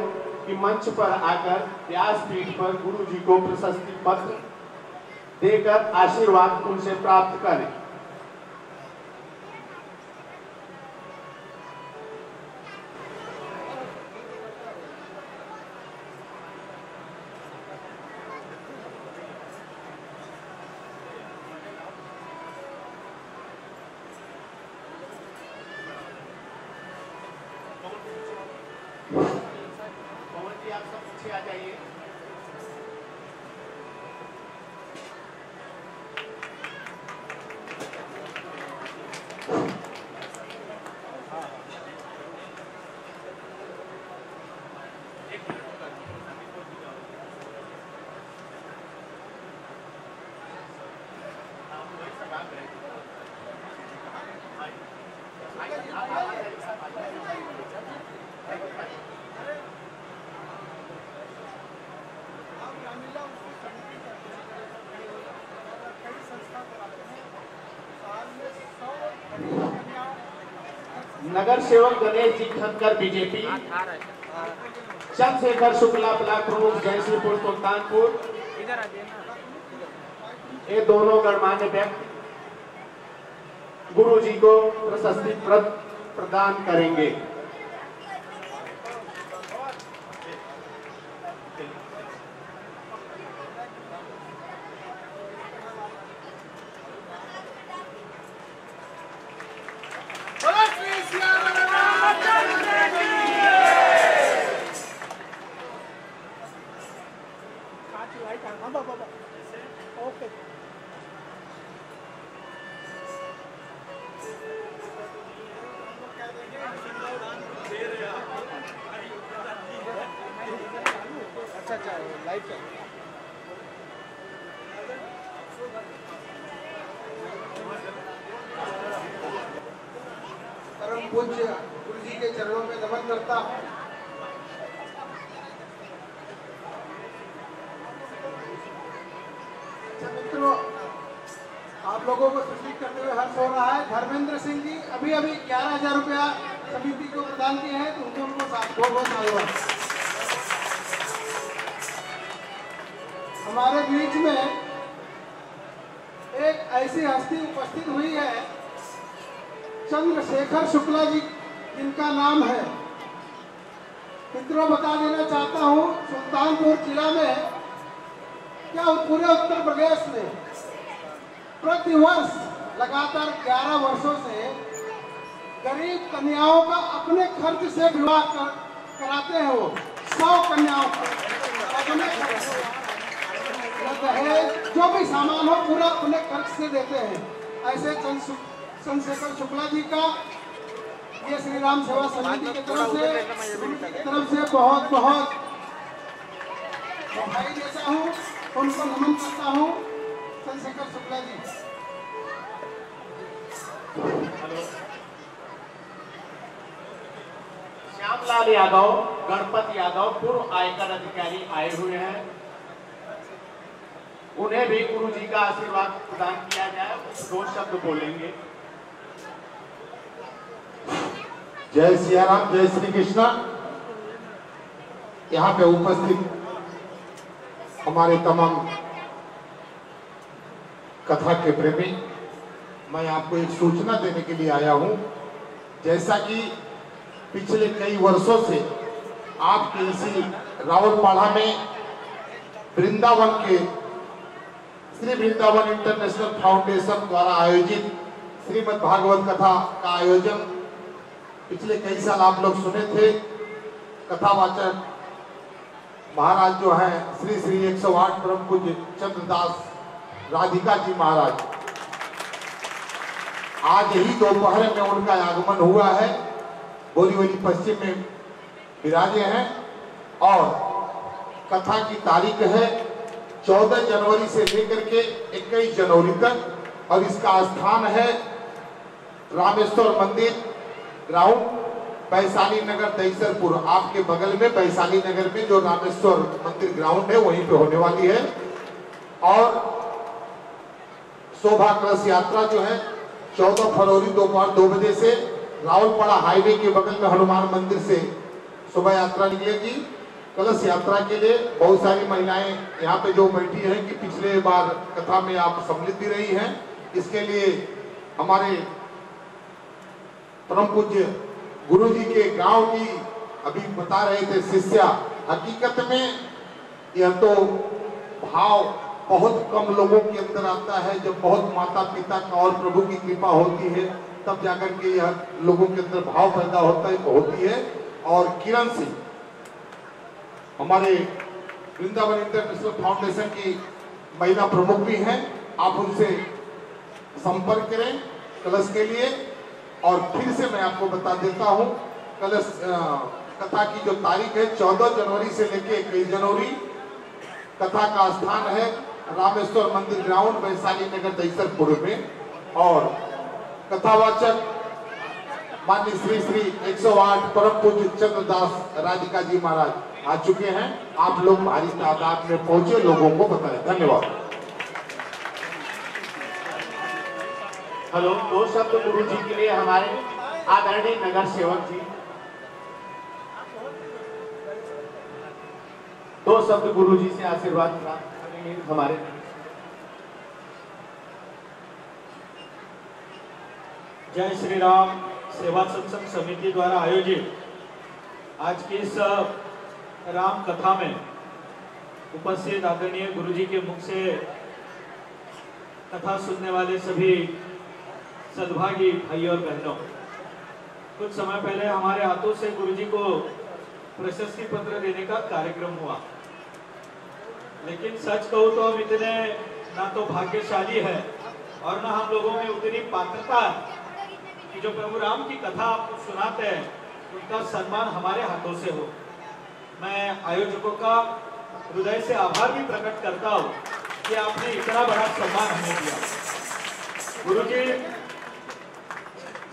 Speaker 3: कि मंच पर आकर व्यासपीठ पर गुरु जी को प्रशस्ति पत्र देकर आशीर्वाद उनसे प्राप्त करें। पवन जी, आप सब पीछे आ जाइए। नगर सेवक गणेश जी खनकर बीजेपी, चंद्रशेखर शुक्ला ब्लॉक प्रमुख जयसिंहपुर सुल्तानपुर, ये दोनों गणमान्य व्यक्ति गुरु जी को प्रशस्ति प्रदान करेंगे।
Speaker 4: परम पूज्य गुरु जी के चरणों में नमन करता हूँ। अच्छा मित्रों, आप लोगों को सूचित करते हुए हर्ष हो रहा है, धर्मेंद्र सिंह जी अभी 11,000 रुपया समिति को प्रदान किए हैं, तो उनको बहुत धन्यवाद। हमारे बीच में एक ऐसी हस्ती उपस्थित हुई है, चंद्रशेखर शुक्ला जी, जिनका नाम है, मित्रों बता देना चाहता हूँ, सुल्तानपुर जिला में क्या पूरे उत्तर प्रदेश में प्रतिवर्ष लगातार 11 वर्षों से गरीब कन्याओं का अपने खर्च से विवाह कराते हैं। वो 100 कन्याओं का अपने खर्च दहेज जो भी सामान हो पूरा अपने खर्च से देते हैं। ऐसे चंद्रशेखर शुक्ला जी का ये श्री राम सेवा समिति की तरफ से बहुत बहुत भाई जैसा हूँ, उनको नमन करता हूँ। चंद्रशेखर शुक्ला जी।
Speaker 3: श्यामलाल यादव, गणपत यादव पूर्व आयकर अधिकारी आए हुए हैं, उन्हें भी गुरु जी का आशीर्वाद प्रदान किया जाए। 2 शब्द बोलेंगे।
Speaker 5: जय सिया राम, जय श्री कृष्णा। यहाँ पे उपस्थित हमारे तमाम कथा के प्रेमी, मैं आपको एक सूचना देने के लिए आया हूँ। जैसा कि पिछले कई वर्षों से आपके इसी रावलपाड़ा में वृंदावन के श्री वृंदावन इंटरनेशनल फाउंडेशन द्वारा आयोजित श्रीमद् भागवत कथा का आयोजन पिछले कई साल आप लोग सुने थे। कथावाचक महाराज जो हैं श्री श्री 108 परम पूज्य चंद्रदास राधिका जी महाराज, आज ही दोपहर में उनका आगमन हुआ है। बोरीवली पश्चिम में विराजे हैं और कथा की तारीख है 14 जनवरी से लेकर के 21 जनवरी तक, और इसका स्थान है रामेश्वर मंदिर ग्राउंड, वैशाली नगर दहीसरपुर। आपके बगल में वैशाली नगर में जो रामेश्वर मंदिर ग्राउंड है वहीं पे होने वाली है। और शोभा कलश यात्रा जो है 14 फरवरी दोपहर 2 बजे से रावलपाड़ा हाईवे के बगल में हनुमान मंदिर से शोभा यात्रा निकलेगी। कलश यात्रा के लिए बहुत सारी महिलाएं यहाँ पे जो बैठी हैं कि पिछले बार कथा में आप सम्मिलित भी रही हैं, इसके लिए हमारे परम पूज्य गुरु जी के गांव की अभी बता रहे थे शिष्या, हकीकत में यह तो भाव बहुत कम लोगों के अंदर आता है। जब बहुत माता पिता का और प्रभु की कृपा होती है तब जाकर के यह लोगों के अंदर भाव पैदा होती है। और किरण सिंह हमारे वृंदावन इंटरनेशनल फाउंडेशन की महिला प्रमुख भी हैं, आप उनसे संपर्क करें कलश के लिए। और फिर से मैं आपको बता देता हूं, कलश कथा की जो तारीख है 14 जनवरी से लेकर 21 जनवरी। कथा का स्थान है रामेश्वर मंदिर ग्राउंड, वैशाली नगर दहीसरपुर में। और कथावाचक माननीय श्री श्री 108 परम पूज्य चंद्रदास राधिका जी महाराज आ चुके हैं। आप लोग भारी तादाद में पहुंचे, लोगों को बताएं। धन्यवाद।
Speaker 3: हेलो, 2 शब्द गुरु जी के लिए हमारे आदरणीय नगर सेवक जी। 2 शब्द गुरु जी से आशीर्वाद प्राप्त करेंगे हमारे।
Speaker 6: जय श्री राम सेवा सत्संग समिति द्वारा आयोजित आज की इस राम कथा में उपस्थित आदरणीय गुरु जी के मुख से कथा सुनने वाले सभी सद्भागी भाई और बहनों, कुछ समय पहले हमारे हाथों से गुरु जी को प्रशस्ति पत्र देने का कार्यक्रम हुआ। लेकिन सच कहूँ तो हम इतने ना तो भाग्यशाली है और ना हम लोगों में उतनी पात्रता है कि जो प्रभु राम की कथा आपको सुनाते हैं उनका सम्मान हमारे हाथों से हो। मैं आयोजकों का हृदय से आभार भी प्रकट करता हूँ कि आपने इतना बड़ा सम्मान हमें दिया। गुरु जी,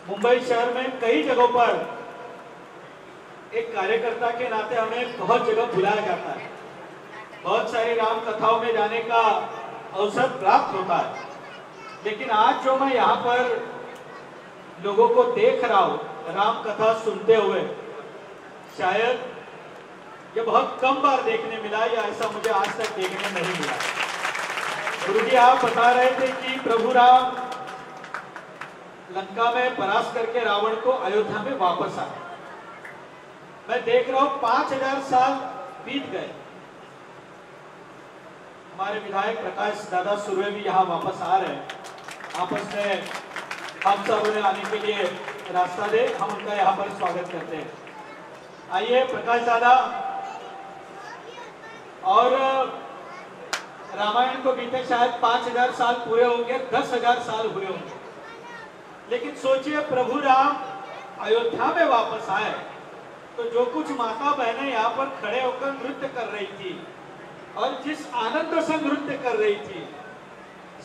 Speaker 6: मुंबई शहर में कई जगहों पर एक कार्यकर्ता के नाते हमें बहुत जगह बुलाया जाता है, बहुत सारी राम कथाओं में जाने का अवसर प्राप्त होता है। लेकिन आज जो मैं यहाँ पर लोगों को देख रहा हूँ राम कथा सुनते हुए, शायद ये बहुत कम बार देखने मिला या ऐसा मुझे आज तक देखने नहीं मिला। गुरु जी, आप बता रहे थे कि प्रभु राम लंका में परास्त करके रावण को अयोध्या में वापस आए। मैं देख रहा हूं 5000 साल बीत गए। हमारे विधायक प्रकाश दादा सुर्वे भी यहाँ वापस आ रहे हैं। आपस में हम सब उन्हें आने के लिए रास्ता दे, हम उनका यहाँ पर स्वागत करते हैं। आइए प्रकाश दादा। और रामायण को बीते शायद 5000 साल पूरे होंगे, 10,000 साल हुए होंगे। लेकिन सोचिए, प्रभु राम अयोध्या में वापस आए तो जो कुछ माता बहनें यहाँ पर खड़े होकर नृत्य कर रही थी और जिस आनंद से नृत्य कर रही थी,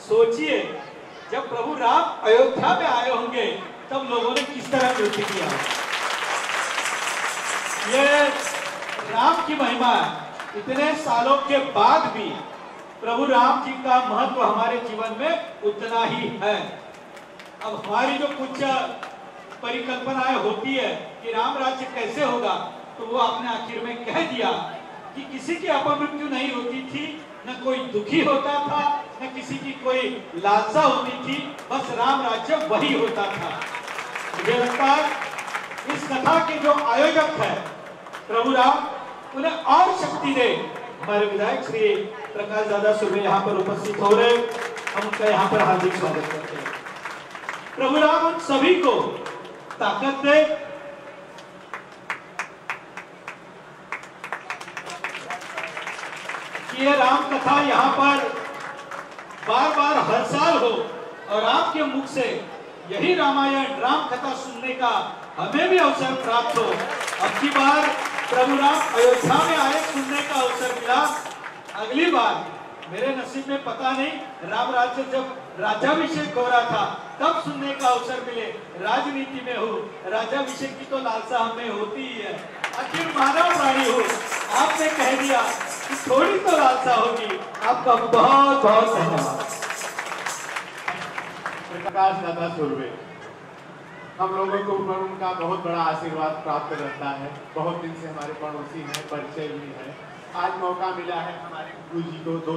Speaker 6: सोचिए जब प्रभु राम अयोध्या में आए होंगे तब लोगों ने किस तरह नृत्य किया। ये राम की महिमा है। इतने सालों के बाद भी प्रभु राम जी का महत्व हमारे जीवन में उतना ही है। अब हमारी जो कुछ परिकल्पनाएं होती है कि राम राज्य कैसे होगा, तो वो आपने आखिर में कह दिया कि किसी की अपमृत्यु नहीं होती थी, न कोई दुखी होता था, न किसी की कोई लालसा होती थी, बस राम राज्य वही होता था। मुझे लगता है इस कथा के जो आयोजक है प्रभु राम, उन्हें और शक्ति दे। हमारे विधायक श्री प्रकाश दादा सुर्वे यहाँ पर उपस्थित हो रहे, हम उनका यहाँ पर हार्दिक स्वागत करते हैं। प्रभु राम उन सभी को ताकत दे, कि यह राम कथा यहाँ पर बार बार हर साल हो और आपके मुख से यही रामायण राम कथा सुनने का हमें भी अवसर प्राप्त हो। अब की बार प्रभु राम अयोध्या में आए, सुनने का अवसर मिला। अगली बार मेरे नसीब में पता नहीं, राम राज्य जब राज्याभिषेक हो रहा था तब सुनने का अवसर मिले। राजनीति में हो, राज्याभिषेक की तो लालसा हमें होती ही है, आखिर मानव प्राणी हो। आपने कह दिया कि थोड़ी तो लालसा होगी। आपका बहुत बहुत धन्यवाद।
Speaker 3: प्रकाश दादा सुरवे, हम लोगों को ऊपर उनका बहुत बड़ा आशीर्वाद प्राप्त रहता है। बहुत दिन से हमारे पड़ोसी हैं, परिचय भी है। आज मौका मिला है हमारे गुरु जी को दो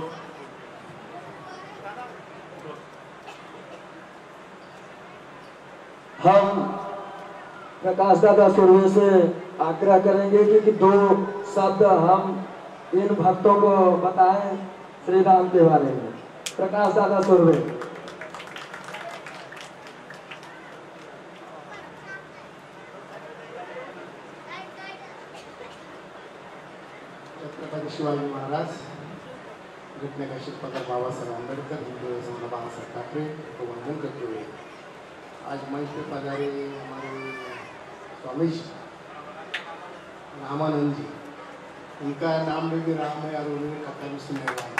Speaker 7: हम प्रकाश दादा सुरवे से आग्रह करेंगे कि दो शब्द हम इन भक्तों को बताएं श्री राम के बारे में। प्रकाश दादा सुरवे।
Speaker 5: छत्रपति शिवाजी महाराज, घटने का शिल्पकार बाबासाहेब आंबेडकर, हिंदू बाळासाहेब ठाकरे को वंदन करते हुए आज मंच पे पधारे हमारे स्वामी रामानंद जी, उनका नाम भी राम है और उन्होंने कथा भी सुने हुआ है।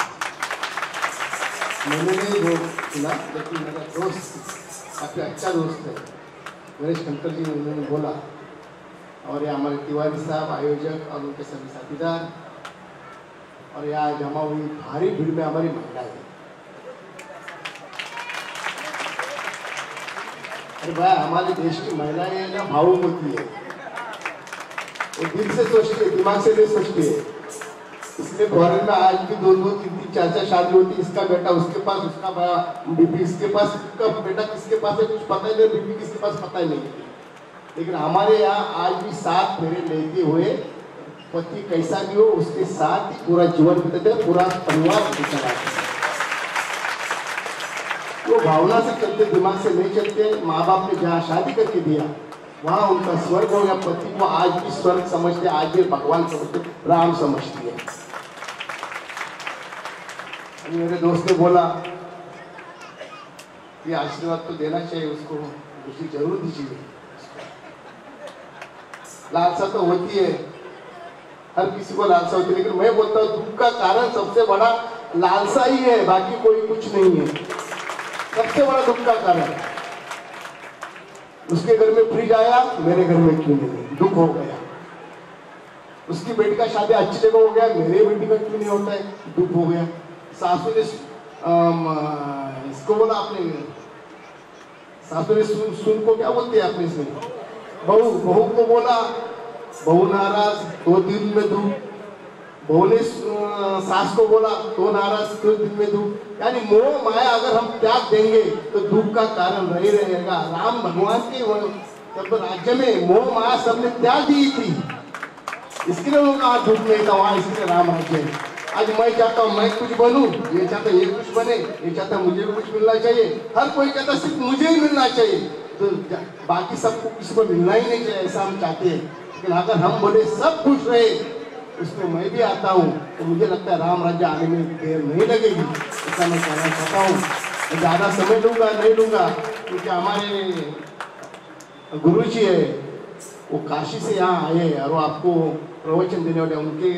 Speaker 5: मैंने नहीं वो सुना, लेकिन मेरा दोस्त काफ़ी अच्छा दोस्त है गणेश शंकर जी ने उन्होंने बोला। और ये हमारे तिवारी साहब आयोजक और उनके सभी साथीदार और यहाँ जमा हुई भारी भीड़ में हमारी महिलाएं। अरे भाई, हमारे देश की महिलाएं ना भावुक होती है, वो दिल से सोचती है, दिमाग से नहीं सोचती है। इसलिए फॉरेन में आज भी 2-2, 3-3, 4-4 शादी होती है। इसका बेटा उसके पास, उसका बीबी इसके पास, उसका बेटा किसके पास है कुछ पता ही नहीं, बीबी किसके पास पता ही नहीं। लेकिन हमारे यहाँ आज भी 7 फेरे लेते हुए पति कैसा भी हो उसके साथ ही पूरा जीवन बिताते, पूरा परिवार चलाते हैं। वो भावना से चलते, दिमाग से नहीं चलते। माँ बाप ने जहाँ शादी करके दिया वहाँ उनका स्वर्ग हो गया। पति को आज भी स्वर्ग समझते, आज भी भगवान समझते, राम समझती है। मेरे दोस्त ने बोला कि आशीर्वाद तो देना चाहिए उसको, उसी जरूर दीजिए। लालसा तो होती है, हर किसी को लालसा होती है, लेकिन मैं बोलता हूँ दुख का कारण सबसे बड़ा लालसा ही है, बाकी कोई कुछ नहीं है। सबसे बड़ा दुख का कारण, उसके घर में फ्रिज आया, मेरे घर में क्यों नहीं, दुख हो गया। उसकी बेटी का शादी अच्छी जगह हो गया, मेरे बेटी का क्यों नहीं होता है, दुख हो गया। सासू ने इसको बोला, आपने सासू ने सुन को क्या बोलते हैं आपने इसमें, बहू को बोला, बहू नाराज, 2 दिन में दुख। बहू ने सास को बोला, तो नाराज, 2 दिन में दुख। यानी मोह माया अगर हम त्याग देंगे तो दुख का कारण नहीं रहेगा। राम भगवान के जब राज्य में मोह माया सबने त्याग दी थी, इसके लिए उनका दुख नहीं था वहाँ, इसलिए राम राज्य है। आज मैं चाहता हूँ मैं कुछ बनूं, ये चाहता ये कुछ बने, ये चाहता मुझे भी कुछ मिलना चाहिए। हर कोई कहता सिर्फ मुझे ही मिलना चाहिए, तो बाकी सबको किसी को मिलना ही नहीं चाहिए, ऐसा हम चाहते हैं। लेकिन अगर हम बोले सब खुश रहे, उसमें मैं भी आता हूँ, तो मुझे लगता है राम राज्य आने में देर नहीं लगेगी। ऐसा मैं कहना चाहता हूँ। ज़्यादा समय लूँगा नहीं लूँगा, क्योंकि हमारे गुरु जी है वो काशी से यहाँ आए हैं और वो आपको प्रवचन देने वाले, उनके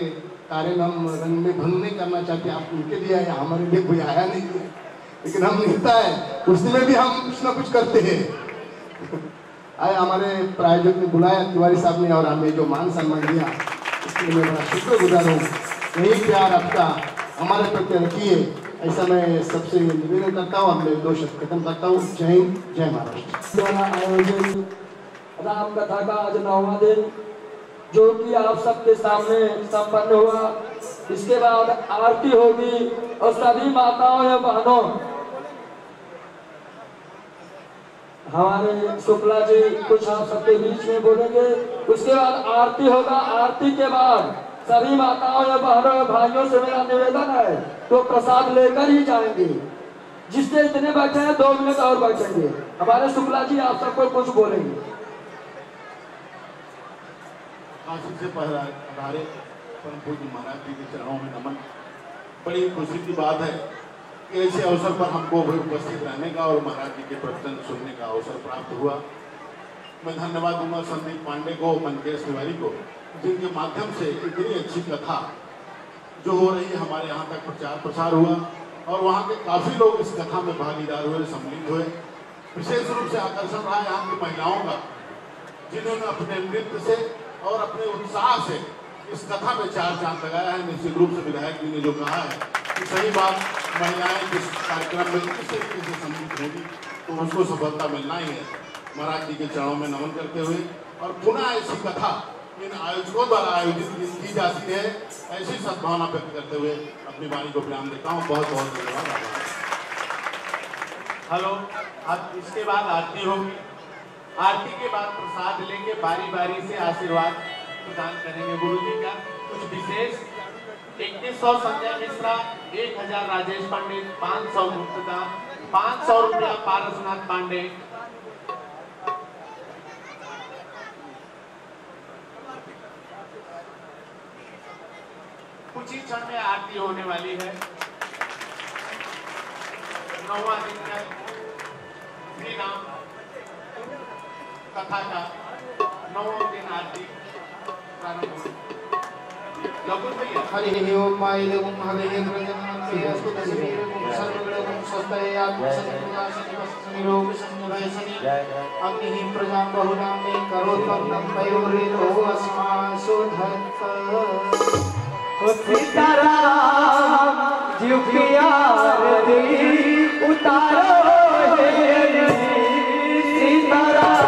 Speaker 5: कार्य में हम रंग में भंग नहीं करना चाहते। आप उनके लिए आए, हमारे लिए कोई आया नहीं है, लेकिन हम निकता है उसमें भी हम कुछ ना कुछ करते हैं। आए हमारे प्रायोजक ने बुलाया, तिवारी साहब ने, और हमें जो मान सम्मान दिया इसके लिए मैं बड़ा शुक्रगुजार हूँ। यही प्यार आपका हमारे प्रति रखिए, ऐसा मैं सबसे निवेदन करता हूँ। अब मैं 2 शब्द खत्म करता हूँ। जय हिंद, जय महाराष्ट्र।
Speaker 7: द्वारा आयोजित राम कथा का आज 9वां दिन, जो कि आप सबके सामने संपन्न हुआ। इसके बाद आरती होगी और सभी माताओं या बहनों, हमारे शुक्ला जी कुछ आप सबके बीच में बोलेंगे। उसके बाद आरती होगा। आरती के बाद सभी माताओं या बहनों भाइयों से मेरा निवेदन है तो प्रसाद लेकर ही जाएंगे। जिससे इतने बैठे हैं 2 मिनट और बैठेंगे। हमारे शुक्ला जी आप सबको कुछ बोलेंगे।
Speaker 3: काशी से पधारे परम पूज्य महाराज जी के चरणों में नमन। बड़ी खुशी की बात है कि ऐसे अवसर पर हमको भी उपस्थित रहने का और महाराज जी के प्रवचन सुनने का अवसर प्राप्त हुआ। मैं धन्यवाद दूंगा संदीप पांडे को, मनकेश तिवारी को,
Speaker 5: जिनके माध्यम से इतनी अच्छी कथा जो हो रही है हमारे यहाँ तक प्रचार प्रसार हुआ और वहाँ के काफ़ी लोग इस कथा में भागीदार हुए, सम्मिलित हुए। विशेष रूप से आकर्षण रहा यहाँ की महिलाओं का, जिन्होंने अपने नृत्य से और अपने उत्साह से इस कथा में चार चांद लगाया है। निश्चित रूप से विधायक जी ने जो कहा है कि सही बात, महिलाएं जिस कार्यक्रम में इस तरीके से सम्मिलित होगी तो उसको सफलता मिलना ही है। महाराज जी के चरणों में नमन करते हुए और पुनः ऐसी कथा इन आयोजकों द्वारा आयोजित की जाती है, ऐसी सद्भावना व्यक्त करते हुए अपनी वाणी को विराम देता हूँ। बहुत बहुत धन्यवाद।
Speaker 3: हेलो, अब इसके बाद आरती होगी। आरती के बाद प्रसाद लेके बारी बारी से आशीर्वाद प्रदान करेंगे गुरु जी का। कुछ विशेष 2100 संजय मिश्रा, 1000 राजेश पंडित, 500 मुक्तदान, 500 रुपया पारसनाथ पांडे। कुछ ही क्षण में आरती होने वाली है। 9वां दिन का श्री नाम कथा का 9वां दिन आरती प्रारंभ हुई।
Speaker 2: हरि ओम माइलेगुम हरे प्रजनन्ते अस्तु तस्मीरेगुम सर्वगुणगुम स्वस्ते आत्मसंतुलासनि रोग संनिवसनि अग्निः प्रजां बहुनां मे करोत्पन्नं पयोरितो अस्मासु धत्त।
Speaker 8: सीताराम जीव की आरती उतारो हे सीताराम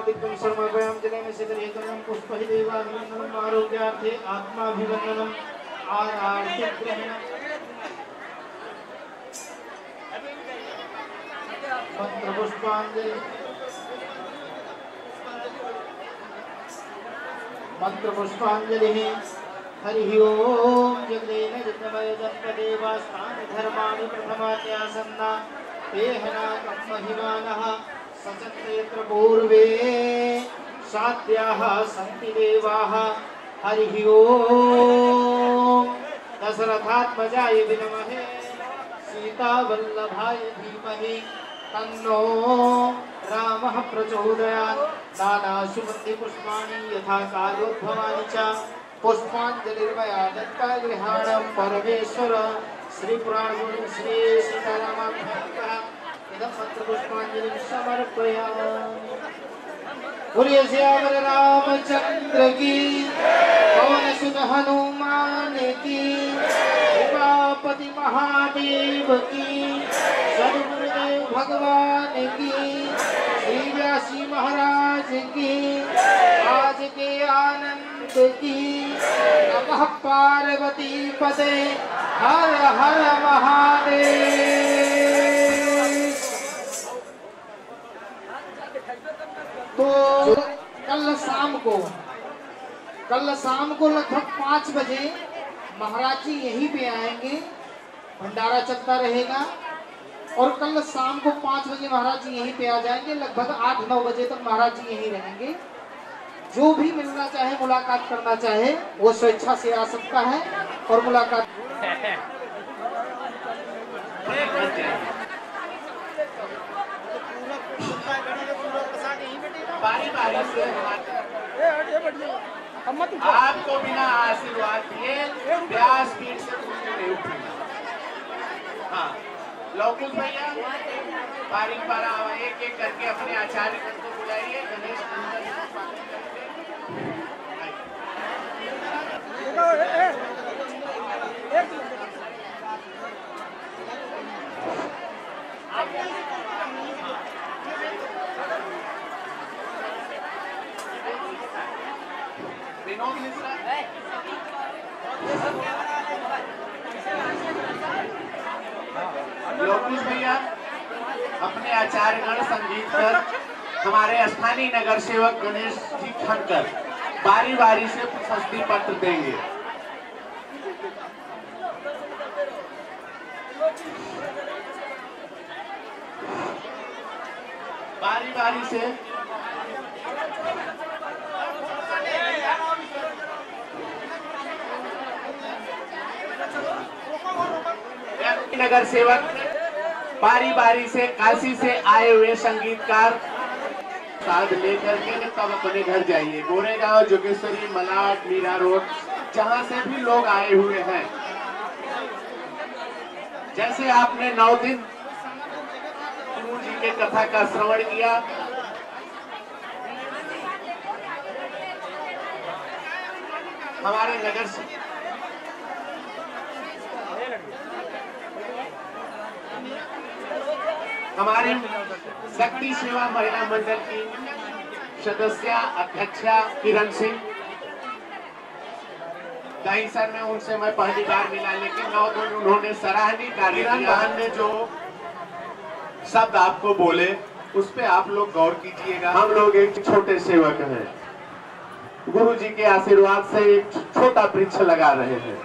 Speaker 6: पुष्पादिकं समर्पयामि जलेन सिद्धेतनं पुष्पहि देवाभिवन्दनम् आरोग्यार्थे आत्माभिवन्दनम् आरतिग्रहणम् मंत्रपुष्पांजलिः हरिः ओम जगदेन जगमय जन्मदेवास्तानि धर्माणि प्रथमान्यासन्ना तेहनाकं महिमानः सचत्रयत्र पूर्वे साध्याः सन्ति देवाः हरिः ओम दशरथात्मजाय विद्महे सीतावल्लभाय धीमहि तन्नो रामः प्रचोदयात् नानासुगन्धि पुष्पाणि यथा कालोद्भवानि च पुष्पाञ्जलिर्मया दत्ता गृहाणं परमेश्वर श्री पुराणगुरु श्री सीतारामाभ्यां इदं मंत्रपुष्पाञ्जलिं समर्पयामि। बोलिए श्याम रामचंद्र की पवन सुत हनुमान की उमापति महादेव की सद्गुरुदेव भगवान की श्री व्यासी महाराज की आज के आनंद की नमः पार्वती पते हर हर महादेव।
Speaker 4: तो कल शाम को लगभग 5 बजे महाराज जी यहीं पे आएंगे, भंडारा चलता रहेगा और कल शाम को 5 बजे महाराज जी यहीं पे आ जाएंगे। लगभग 8-9 बजे तक महाराज जी यहीं रहेंगे। जो भी मिलना चाहे, मुलाकात करना चाहे, वो स्वेच्छा से आ सकता है और मुलाकात
Speaker 3: बारी बारी से आपको बिना आशीर्वाद दिए व्यासपीठ से नहीं उठेगा। हाँ, लौकुश भैया बारीक बारा एक एक करके अपने आचार्य को बुलाइए। गणेश विनोद मिश्रा लोकेश भैया अपने आचार्यगण संगीत कर हमारे स्थानीय नगर सेवक गणेश जी खनकर बारी बारी से प्रशस्ति पत्र देंगे। बारी बारी से नगर सेवक बारी बारी से काशी से आए हुए संगीतकार साथ लेकर के तब अपने घर जाइए। गोरेगांव, जोगेश्वरी, मलाड, मीरा रोड, जहां से भी लोग आए हुए हैं। जैसे आपने 9 दिन गुरु जी के कथा का श्रवण किया, हमारे नगर से हमारे शक्ति सेवा महिला मंडल की सदस्य अध्यक्षा किरण सिंह दहीसर में, उनसे मैं पहली बार मिला, लेकिन 9 दिन उन्होंने सराहनीय कार्य किया। ने जो शब्द आपको बोले उस पे आप लोग गौर कीजिएगा। हम लोग एक छोटे सेवक हैं, गुरु जी के आशीर्वाद से एक छोटा वृक्ष लगा रहे हैं।